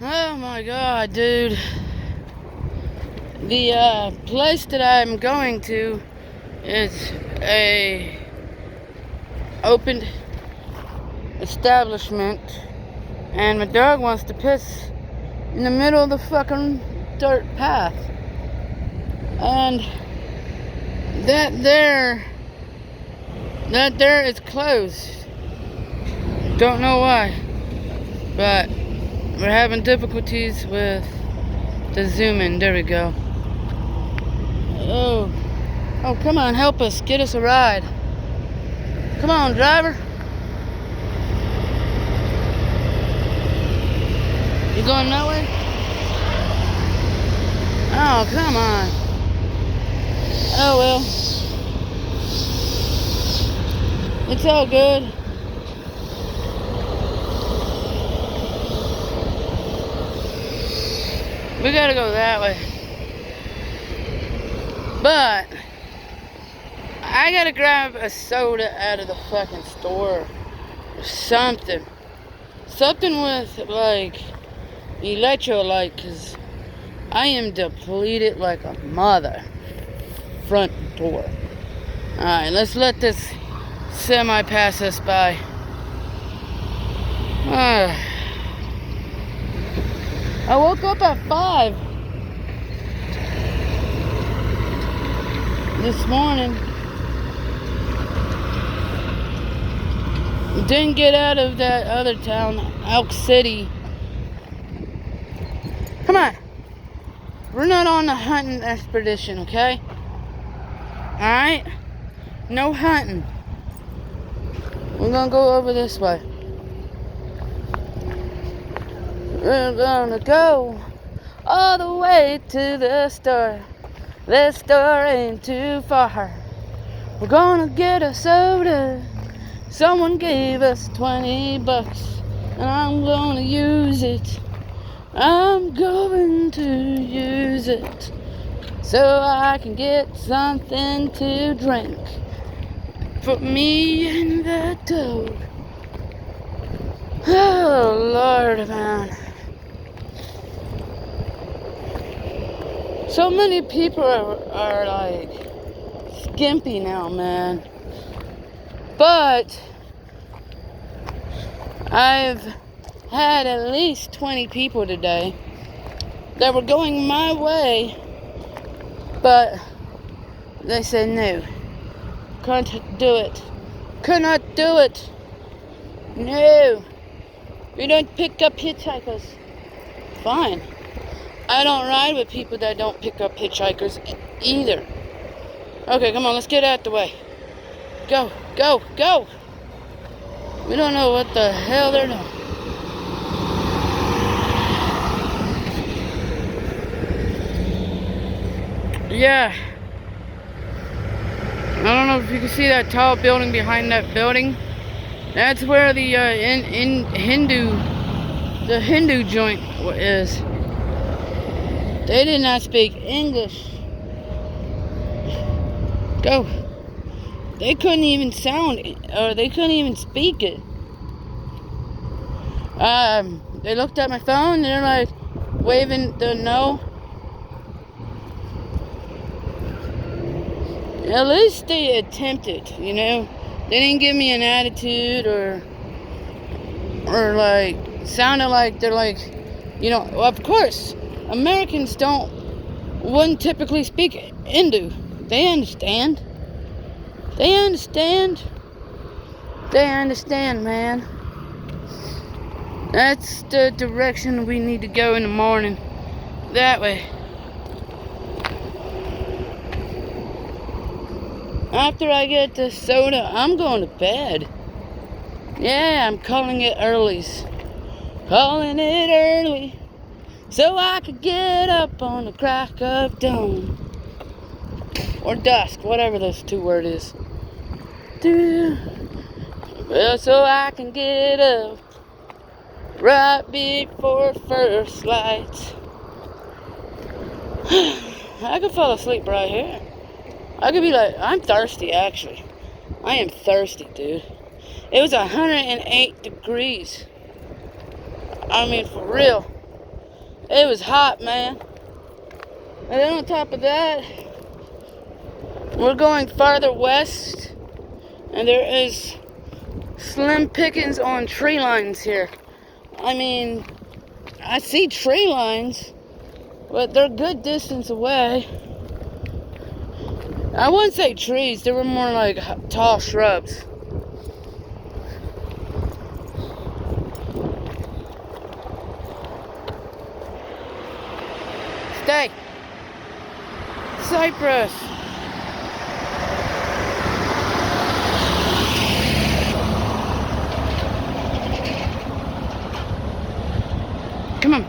Oh my god, dude. The place that I'm going to is a opened establishment, and my dog wants to piss in the middle of the fucking dirt path. And that there is closed. Don't know why, but we're having difficulties with the zoom in. There we go. Oh, come on, help us. Get us a ride. Come on, driver. You going that way? Oh, come on. Oh, well. It's all good. We gotta go that way. But I gotta grab a soda out of the fucking store. Or something. Something with, like, electrolyte, because I am depleted like a mother. Front door. Alright, let's let this semi pass us by. I woke up at 5 this morning. Didn't get out of that other town, Elk City. Come on. We're not on a hunting expedition, okay? Alright? No hunting. We're gonna go over this way. We're gonna go all the way to the store. The store ain't too far. We're gonna get a soda. Someone gave us $20, and I'm gonna use it. I'm going to use it so I can get something to drink for me and the dog. Oh, Lord, man. So many people are like skimpy now, man. But I've had at least 20 people today that were going my way, but they said no. Can't do it. Cannot do it. No. We don't pick up hitchhikers. Fine. I don't ride with people that don't pick up hitchhikers either. Okay, come on, let's get out the way. Go, go, go. We don't know what the hell they're doing. Yeah. I don't know if you can see that tall building behind that building. That's where the Hindu joint is. They did not speak English. Go. They couldn't even they couldn't even speak it. They looked at my phone and they're like waving the no. At least they attempted, you know. They didn't give me an attitude or like sounded like they're like, you know, of course, Americans wouldn't typically speak Hindu. They understand. They understand. They understand, man. That's the direction we need to go in the morning. That way. After I get the soda, I'm going to bed. Yeah, I'm calling it earlies. Calling it early. So I could get up on the crack of dawn. Or dusk, whatever those two words is. Well, so I can get up right before first light. I could fall asleep right here. I could be like, I'm thirsty, actually. I am thirsty, dude. It was 108 degrees. I mean, for real. It was hot, man. And then on top of that, we're going farther west, and there is slim pickings on tree lines here. I mean, I see tree lines, but they're a good distance away. I wouldn't say trees, they were more like tall shrubs. Stay. Cypress. Come on.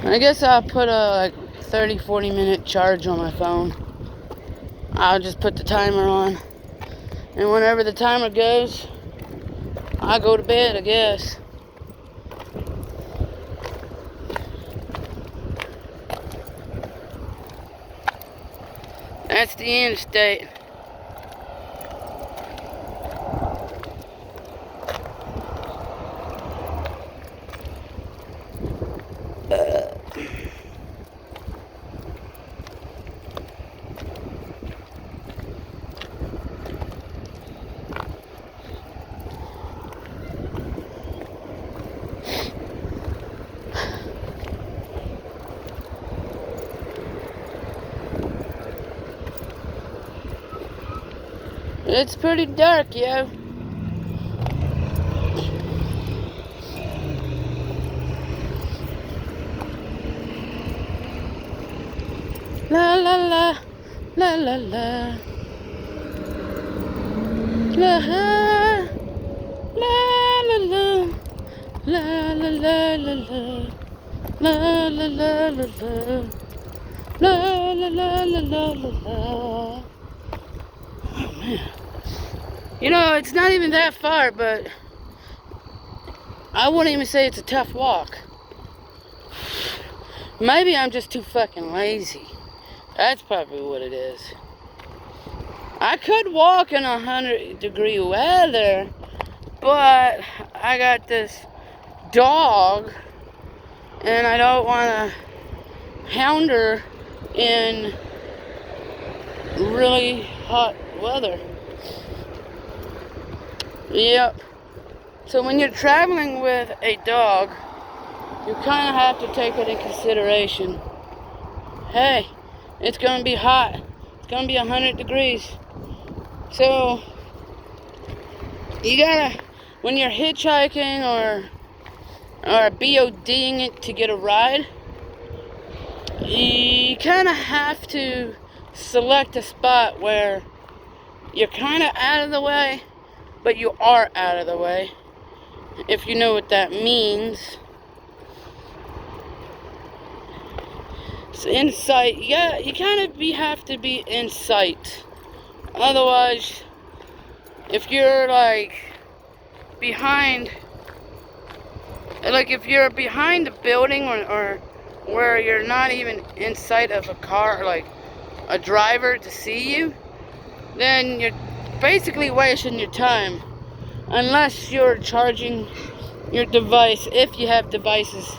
I guess I'll put a 30-40 minute charge on my phone. I'll just put the timer on. And whenever the timer goes, I'll go to bed, I guess. That's the interstate. It's pretty dark, yo. La la la, la la la. La la la la, la la la la la, la la la la la, la la la la la la. Oh man. You know, it's not even that far, but I wouldn't even say it's a tough walk. Maybe I'm just too fucking lazy. That's probably what it is. I could walk in 100-degree weather, but I got this dog, and I don't want to hound her in really hot weather. Yep. So when you're traveling with a dog, you kind of have to take it in consideration. Hey, it's going to be hot. It's going to be 100 degrees. So, you gotta, when you're hitchhiking or BODing it to get a ride, you kind of have to select a spot where you're kind of out of the way, but you are out of the way, if you know what that means. So in sight, yeah, you kind of have to be in sight. Otherwise, if you're like behind, if you're behind a building or where you're not even in sight of a car, like a driver to see you, then you're basically wasting your time, unless you're charging your device, if you have devices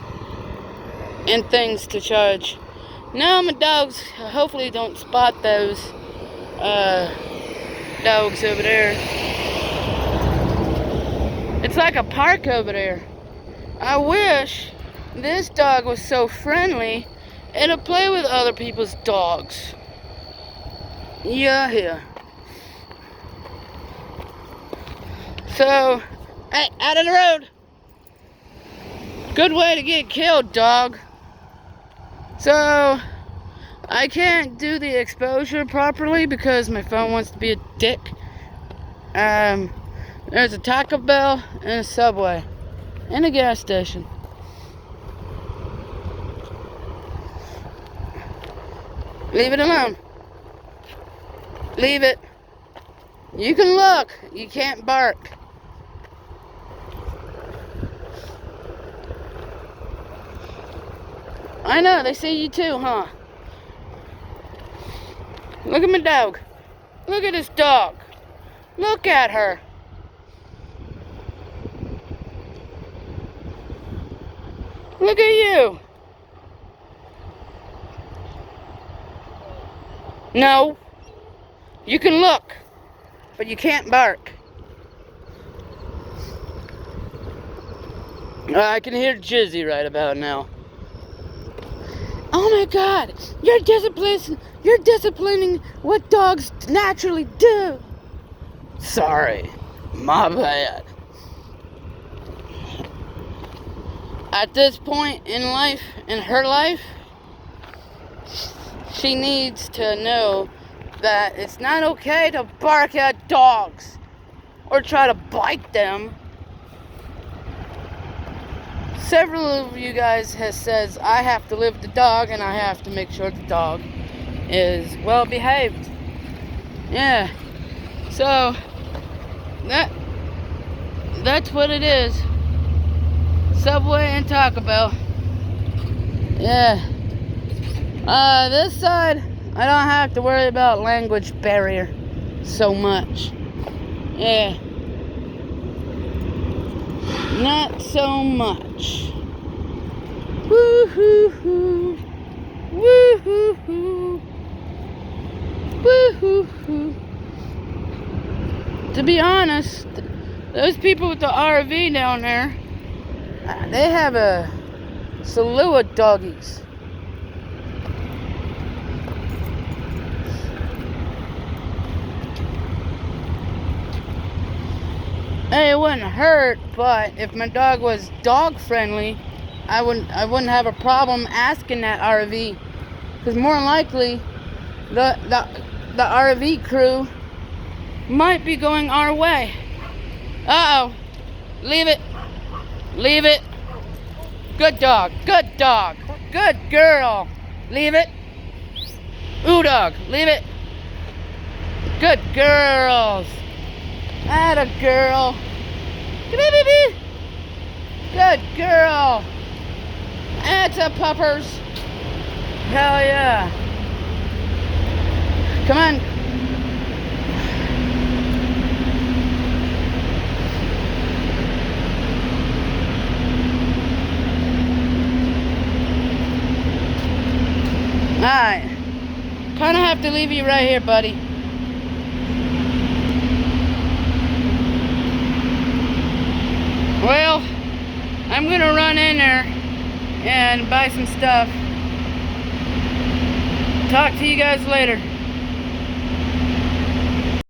and things to charge. Now my dogs hopefully don't spot those dogs over there. It's like a park over there. I wish this dog was so friendly and to play with other people's dogs. Yeah. So, hey, out of the road. Good way to get killed, dog. So, I can't do the exposure properly because my phone wants to be a dick. There's a Taco Bell and a Subway and a gas station. Leave it alone. Leave it. You can look. You can't bark. I know, they see you too, huh? Look at my dog. Look at this dog. Look at her. Look at you. No. You can look, but you can't bark. I can hear Jizzy right about now. Oh my God, you're disciplining what dogs naturally do. Sorry, my bad. At this point in life, in her life, she needs to know that it's not okay to bark at dogs or try to bite them. Several of you guys has said I have to live with the dog and I have to make sure the dog is well behaved. Yeah. So that's what it is. Subway and Taco Bell. Yeah. This side I don't have to worry about language barrier so much. Yeah. Not so much. Woo-hoo-hoo. Woo-hoo-hoo. Woo-hoo-hoo. To be honest, those people with the RV down there, they have a slew of doggies. It wouldn't hurt, but if my dog was dog friendly, I wouldn't have a problem asking that RV, because more than likely the RV crew might be going our way. Uh-oh. Leave it. Leave it. Good dog. Good dog. Good girl. Leave it. Ooh, dog. Leave it. Good girls. Atta girl. Good girl. Atta puppers. Hell yeah. Come on. Alright. Kind of have to leave you right here, buddy. Well, I'm going to run in there and buy some stuff. Talk to you guys later.